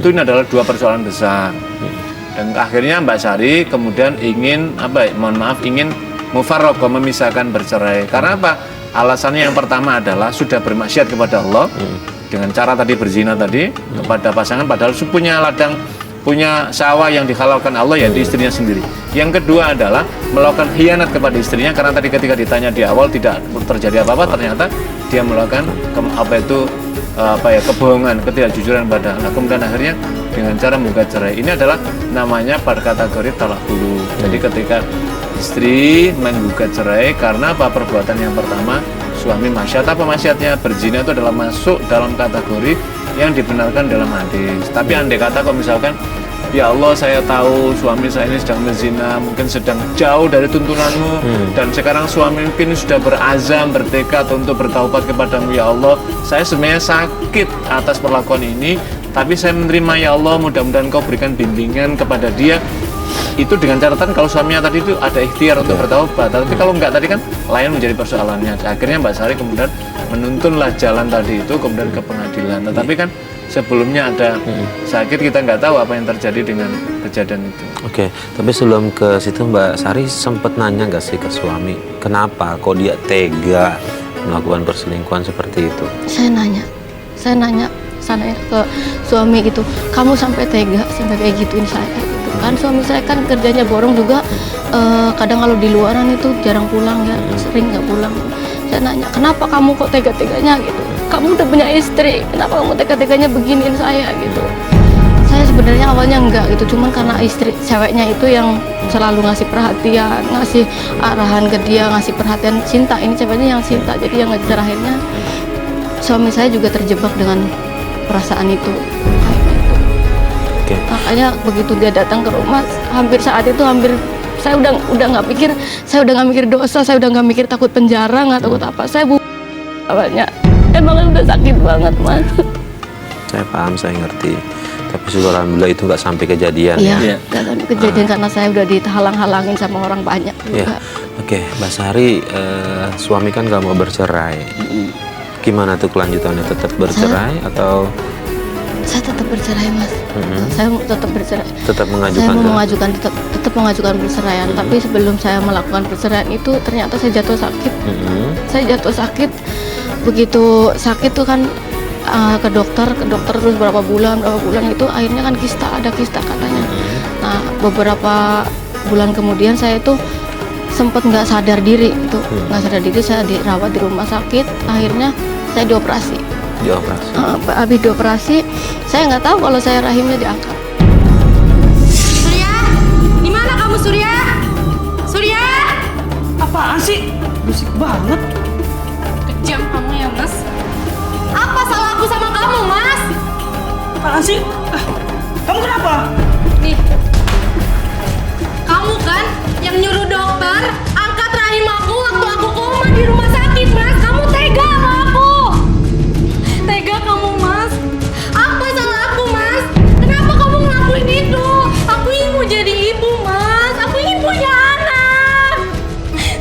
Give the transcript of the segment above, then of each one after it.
Itu ini adalah dua persoalan besar. Dan akhirnya Mbak Sari kemudian ingin ingin mufarraqah, memisahkan, bercerai. Karena apa? Alasannya yang pertama adalah sudah bermaksiat kepada Allah dengan cara tadi berzina tadi kepada pasangan, padahal punya ladang, punya sawah yang dihalalkan Allah, yaitu istrinya sendiri. Yang kedua adalah melakukan khianat kepada istrinya, karena tadi ketika ditanya di awal tidak terjadi apa-apa, ternyata dia melakukan kebohongan, ketidakjujuran pada anak. Kemudian akhirnya dengan cara menggugat cerai. Ini adalah namanya pada kategori talak dulu. Jadi ketika istri menggugat cerai karena apa? Perbuatan yang pertama, suami maksiat. Apa maksiatnya? Berzina itu adalah masuk dalam kategori yang dibenarkan dalam hadis. Tapi andai kata kalau misalkan, ya Allah, saya tahu suami saya ini sedang berzina, mungkin sedang jauh dari tuntunanmu, dan sekarang suami mungkin sudah berazam, bertekad untuk bertaubat kepadamu, ya Allah, saya sebenarnya sakit atas perlakuan ini, tapi saya menerima, ya Allah, mudah-mudahan kau berikan bimbingan kepada dia. Itu dengan catatan kalau suaminya tadi itu ada ikhtiar untuk bertaubat. Tapi kalau enggak tadi kan lain menjadi persoalannya. Akhirnya Mbak Sari kemudian menuntunlah jalan tadi itu kemudian ke pengadilan. Tetapi kan sebelumnya ada sakit, kita nggak tahu apa yang terjadi dengan kejadian itu. Oke, tapi sebelum ke situ Mbak Sari sempat nanya nggak sih ke suami, kenapa kok dia tega melakukan perselingkuhan seperti itu? Saya nanya sana ke suami gitu, kamu sampai tega sampai kayak gituin saya gitu kan. Suami saya kan kerjanya borong juga, kadang kalau di luaran itu jarang pulang ya, sering nggak pulang. Saya nanya, kenapa kamu kok tega-teganya gitu, kamu udah punya istri, kenapa kamu tega-teganya beginiin saya gitu. Saya sebenarnya awalnya enggak gitu, cuman karena istri ceweknya itu yang selalu ngasih perhatian, ngasih arahan ke dia, ngasih perhatian, cinta, ini ceweknya yang cinta, jadi yang ngejar. Akhirnya suami saya juga terjebak dengan perasaan itu. Makanya begitu dia datang ke rumah, hampir saat itu saya udah nggak mikir dosa, saya udah nggak mikir takut penjara, nggak takut apa. Saya awalnya emang udah sakit banget, Mas. Saya paham, saya ngerti. Tapi syukur alhamdulillah itu nggak sampai kejadian. Iya, nggak sampai kejadian karena saya udah dihalang-halangin sama orang banyak juga. Oke, Mbak Sari, suami kan nggak mau bercerai. Gimana tuh kelanjutannya? Tetap bercerai atau? Saya tetap bercerai, Mas. Saya tetap bercerai. Tetap mengajukan. Saya tetap mengajukan perceraian. Tapi sebelum saya melakukan perceraian itu ternyata saya jatuh sakit. Saya jatuh sakit. Begitu sakit tuh kan ke dokter terus berapa bulan itu akhirnya kan ada kista katanya. Nah, beberapa bulan kemudian saya itu sempat nggak sadar diri saya dirawat di rumah sakit. Akhirnya saya dioperasi. Habis dioperasi, saya nggak tahu kalau saya rahimnya diangkat. Surya, di mana kamu, Surya? Surya? Apaan sih? Berisik banget. Kejam kamu ya, Mas. Apa salah aku sama kamu, Mas? Apaan sih? Kamu kenapa? Nih, kamu kan yang nyuruh dokter angkat rahim aku waktu aku koma di rumah sakit, Mas. Kamu tega sama aku. Tega kamu, Mas. Apa salah aku, Mas? Kenapa kamu ngelakuin itu? Aku ingin mau jadi ibu, Mas. Aku ingin punya anak.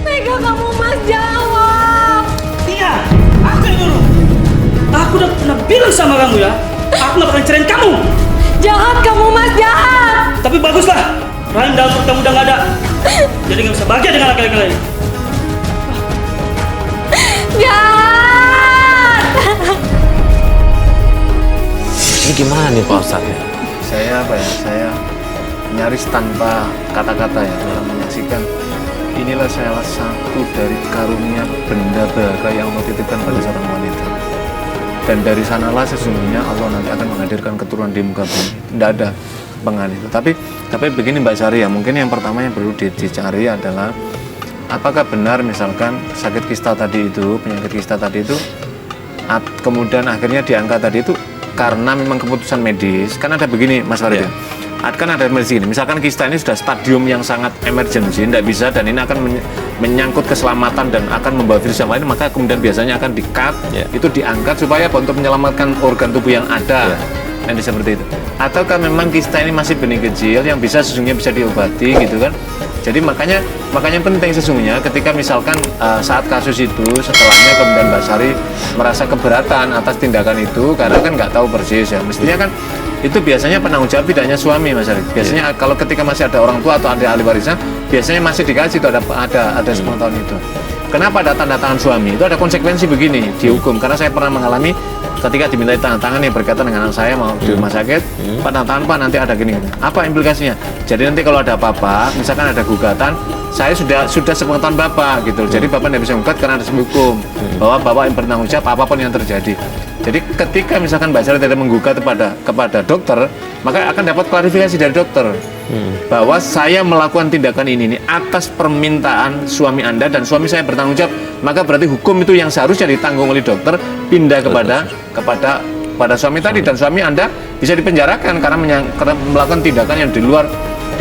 Tega kamu, Mas. Jawab. Iya, aku yang nyuruh. Aku udah pernah bilang sama kamu ya, aku gak bakal cerain kamu. Jahat kamu, Mas. Jahat. Tapi baguslah, rahim dalam perut kamu udah gak ada. Jadi gak bisa bahagia dengan laki-laki lain. Jahat. Ini gimana nih Pak Ustadz ya? Saya nyaris tanpa kata-kata ya dalam menyaksikan. Inilah salah satu dari karunia benda berharga yang Allah titipkan pada seorang wanita. Dan dari sanalah sesungguhnya Allah nanti akan menghadirkan keturunan di muka bumi. Tidak ada pengan itu. Tapi begini Mbak Sari ya, mungkin yang pertama yang perlu dicari adalah apakah benar misalkan sakit kista tadi itu, penyakit kista tadi itu, kemudian akhirnya diangkat tadi itu karena memang keputusan medis. Kan ada begini Mas Farid, kan ada emergency ini. Misalkan kista ini sudah stadium yang sangat emergency, tidak bisa, dan ini akan menyangkut keselamatan dan akan membawa virus yang lain, maka kemudian biasanya akan di-cut, itu diangkat supaya untuk menyelamatkan organ tubuh yang ada. Nanti seperti itu. Ataukah memang kista ini masih benih kecil yang sesungguhnya bisa diobati gitu kan? Jadi makanya penting sesungguhnya ketika misalkan saat kasus itu setelahnya kemudian Mbak Sari merasa keberatan atas tindakan itu karena kan nggak tahu persis ya. Mestinya kan itu biasanya penanggung jawab tidak hanya suami, Mas Arif. Biasanya kalau ketika masih ada orang tua atau ada ahli warisnya, biasanya masih dikasih itu ada sepengetahuan itu. Kenapa ada tanda tangan suami? Itu ada konsekuensi begini dihukum. Karena saya pernah mengalami ketika dimintai tanda tangan yang berkaitan dengan anak saya mau di rumah sakit, Pak tanda tangan Pak nanti ada gini. Apa implikasinya? Jadi nanti kalau ada apa-apa, misalkan ada gugatan, saya sudah sepengetahuan Bapak gitu. Jadi Bapak tidak bisa menggugat karena ada hukum bahwa Bapak yang bertanggung jawab apapun yang terjadi. Jadi ketika misalkan Mbak Sari tidak menggugat kepada dokter, maka akan dapat klarifikasi dari dokter bahwa saya melakukan tindakan ini atas permintaan suami Anda dan suami saya bertanggung jawab, maka berarti hukum itu yang seharusnya ditanggung oleh dokter pindah kepada suami tadi, dan suami Anda bisa dipenjarakan karena melakukan tindakan yang di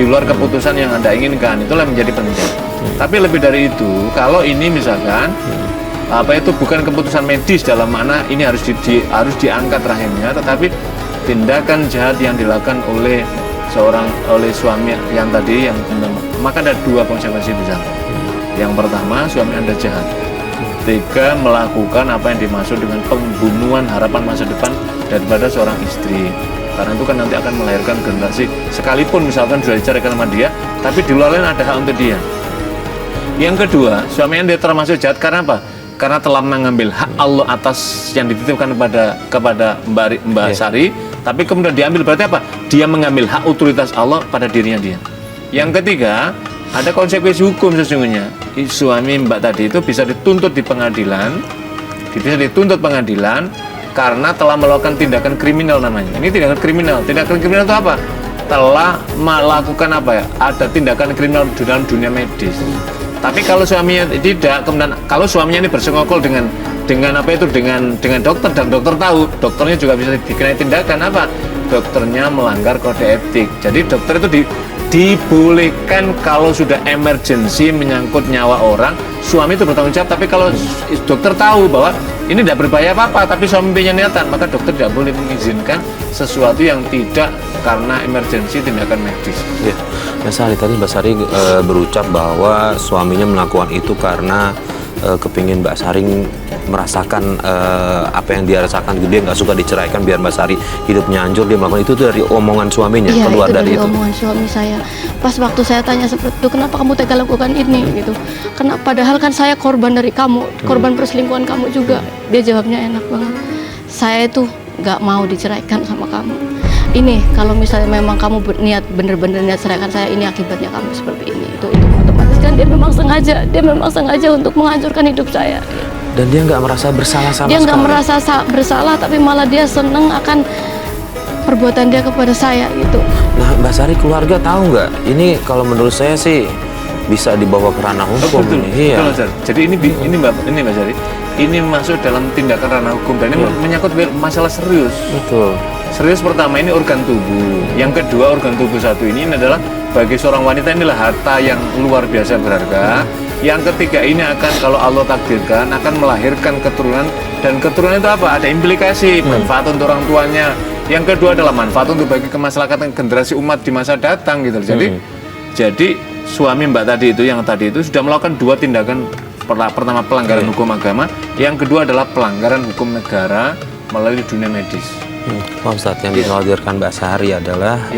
luar keputusan yang Anda inginkan. Itulah menjadi penting. Tapi lebih dari itu, kalau ini misalkan bukan keputusan medis dalam makna ini harus diangkat rahimnya, tetapi tindakan jahat yang dilakukan oleh suami yang tadi, maka ada dua konsekuensi besar. Yang pertama, suami Anda jahat, tega melakukan apa yang dimaksud dengan pembunuhan harapan masa depan daripada seorang istri. Karena itu kan nanti akan melahirkan generasi, sekalipun misalkan sudah diceraikan sama dia, tapi di luar lain ada hak untuk dia. Yang kedua, suami Anda termasuk jahat karena apa? Karena telah mengambil hak Allah atas yang dititipkan kepada Mbak Sari, tapi kemudian diambil, berarti apa? Dia mengambil hak otoritas Allah pada dirinya dia. Yang ketiga, ada konsekuensi hukum sesungguhnya. Suami Mbak tadi itu bisa dituntut di pengadilan, karena telah melakukan tindakan kriminal namanya. Ini tindakan kriminal. Tindakan kriminal itu apa? Telah melakukan ada tindakan kriminal di dalam dunia medis. Tapi kalau suaminya tidak, kemudian kalau suaminya ini bersengkokol dengan dokter, dan dokter tahu, dokternya juga bisa dikenai tindakan dokternya melanggar kode etik. Jadi dokter itu dibolehkan kalau sudah emergency menyangkut nyawa orang, suami itu bertanggung jawab. Tapi kalau dokter tahu bahwa ini tidak berbahaya apa-apa, tapi suami punya niatan, maka dokter tidak boleh mengizinkan sesuatu yang tidak karena emergency tindakan medis. Ya, Mas Sari tadi Mbak Sari berucap bahwa suaminya melakukan itu karena kepingin Mbak Sari merasakan apa yang dia rasakan. Dia nggak suka diceraikan biar Mbak Sari hidupnya hancur. Dia melakukan itu dari omongan suaminya, iya, keluar dari itu. Omongan suami saya. Pas waktu saya tanya seperti itu, kenapa kamu tega lakukan ini gitu? Padahal kan saya korban dari kamu, korban perselingkuhan kamu juga. Dia jawabnya enak banget. Saya itu nggak mau diceraikan sama kamu. Ini kalau misalnya memang kamu bener-bener niat ceraikan saya, ini akibatnya kamu seperti ini. Itu otomatis kan dia memang sengaja untuk menghancurkan hidup saya. Dan dia nggak merasa bersalah sama sekali. Dia nggak merasa bersalah, tapi malah dia seneng akan perbuatan dia kepada saya gitu. Nah, Mbak Sari, keluarga tahu nggak? Ini kalau menurut saya sih bisa dibawa ke ranah hukum. Betul, Iya. betul. Jadi ini Mbak Sari, ini masuk dalam tindakan ranah hukum dan ini menyangkut masalah serius. Betul. Serius, pertama ini organ tubuh. Yang kedua, organ tubuh satu ini adalah bagi seorang wanita inilah harta yang luar biasa berharga. Yang ketiga ini akan, kalau Allah takdirkan, akan melahirkan keturunan, dan keturunan itu apa? Ada implikasi manfaat untuk orang tuanya. Yang kedua adalah manfaat untuk bagi kemaslahatan generasi umat di masa datang gitu. Jadi suami Mbak tadi itu sudah melakukan dua tindakan. Pertama pelanggaran hukum agama, yang kedua adalah pelanggaran hukum negara melalui dunia medis. Pak Ustadz, yang dikhawatirkan Mbak Sari adalah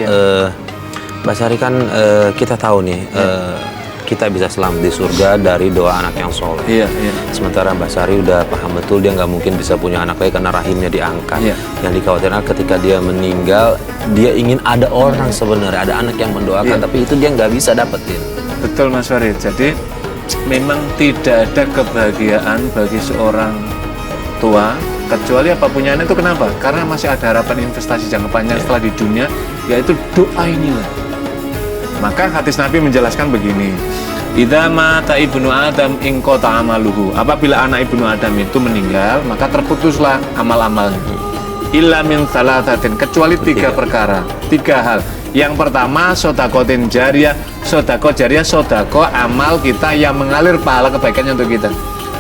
Mbak Sari kan kita tahu nih kita bisa selamat di surga dari doa anak yang soleh. Iya. Sementara Mbak Sari udah paham betul dia nggak mungkin bisa punya anak lagi karena rahimnya diangkat. Yang dikhawatirkan ketika dia meninggal, dia ingin ada orang sebenarnya, ada anak yang mendoakan, tapi itu dia nggak bisa dapetin. Betul Mas Farid. Jadi memang tidak ada kebahagiaan bagi seorang tua kecuali apa punya anak itu. Kenapa? Karena masih ada harapan investasi jangka panjang setelah di dunia, yaitu doa inilah. Maka hadis Nabi menjelaskan begini, idza mata ibnu Adam inqata amaluhu. Apabila anak ibnu Adam itu meninggal, maka terputuslah amal-amalnya. Illa min thalathatin, kecuali tiga perkara, tiga hal. Yang pertama, sodakotin jariyah. Sodako jariyah, sodako amal kita yang mengalir pahala kebaikannya untuk kita.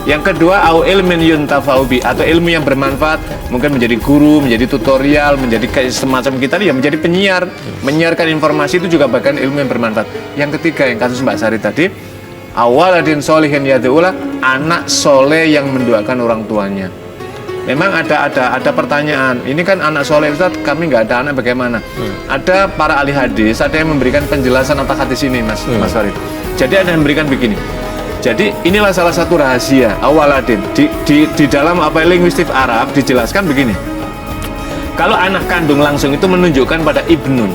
Yang kedua, au ilmin yuntafa'u bi, atau ilmu yang bermanfaat, mungkin menjadi guru, menjadi tutorial, menjadi semacam kita ya, menjadi penyiar, menyiarkan informasi, itu juga bahkan ilmu yang bermanfaat. Yang ketiga, yang kasus Mbak Sari tadi, awaladin solihin yad'ulah, anak soleh yang mendoakan orang tuanya. memang ada pertanyaan. Ini kan anak soleh Ustaz, kami nggak ada anak bagaimana? Ada para ahli hadis, ada yang memberikan penjelasan atas hadis ini, Mas Farid. Jadi ada yang memberikan begini. Jadi inilah salah satu rahasia awaladin di dalam apa linguistik Arab dijelaskan begini. Kalau anak kandung langsung itu menunjukkan pada ibnun.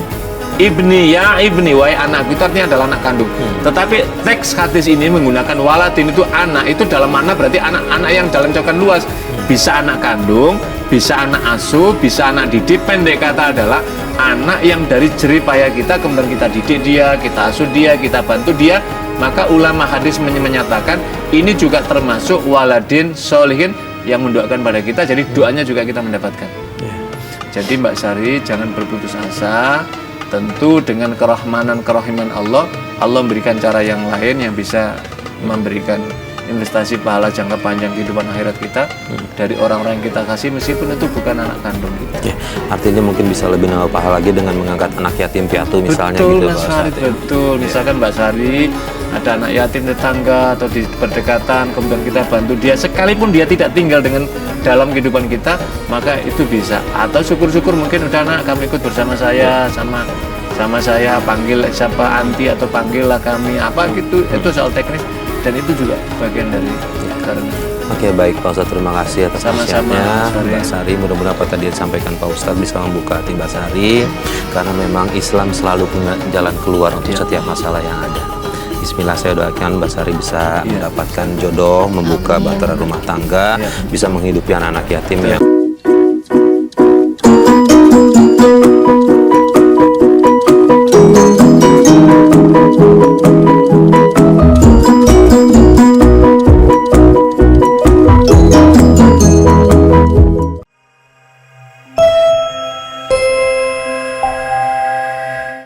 Ibni ya ibni, wahai anakku, itu artinya adalah anak kandung. Tetapi teks hadis ini menggunakan waladin itu anak, itu dalam mana berarti anak-anak yang dalam cakupan luas. Bisa anak kandung, bisa anak asuh, bisa anak didik. Pendek kata adalah anak yang dari jerih payah kita, kemudian kita didik dia, kita asuh dia, kita bantu dia. Maka ulama hadis menyatakan ini juga termasuk waladin solihin yang mendoakan pada kita. Jadi doanya juga kita mendapatkan. Jadi Mbak Sari jangan berputus asa. Tentu dengan kerohiman Allah memberikan cara yang lain yang bisa memberikan investasi pahala jangka panjang kehidupan akhirat kita dari orang-orang yang kita kasih, meskipun itu bukan anak kandung kita. Artinya mungkin bisa lebih nambah pahala lagi dengan mengangkat anak yatim piatu misalnya. Betul, gitu Mas Farid, betul. Misalkan Mbak Sari ada anak yatim tetangga atau di berdekatan, kemudian kita bantu dia, sekalipun dia tidak tinggal dengan dalam kehidupan kita, maka itu bisa. Atau syukur-syukur mungkin udah anak kami ikut bersama saya, sama saya, panggil siapa anti atau panggillah kami apa gitu. Itu soal teknis dan itu juga bagian dari karena. Oke, baik Pak Ustadz, terima kasih atas Sama-sama, nasihatnya Mbak Sari. Mudah-mudahan apa tadi disampaikan Pak Ustadz bisa membuka hati Mbak Sari, karena memang Islam selalu punya jalan keluar untuk setiap masalah yang ada. Bismillah, saya doakan Mbak Sari bisa mendapatkan jodoh, membuka bahtera rumah tangga, bisa menghidupi anak-anak yatim ya.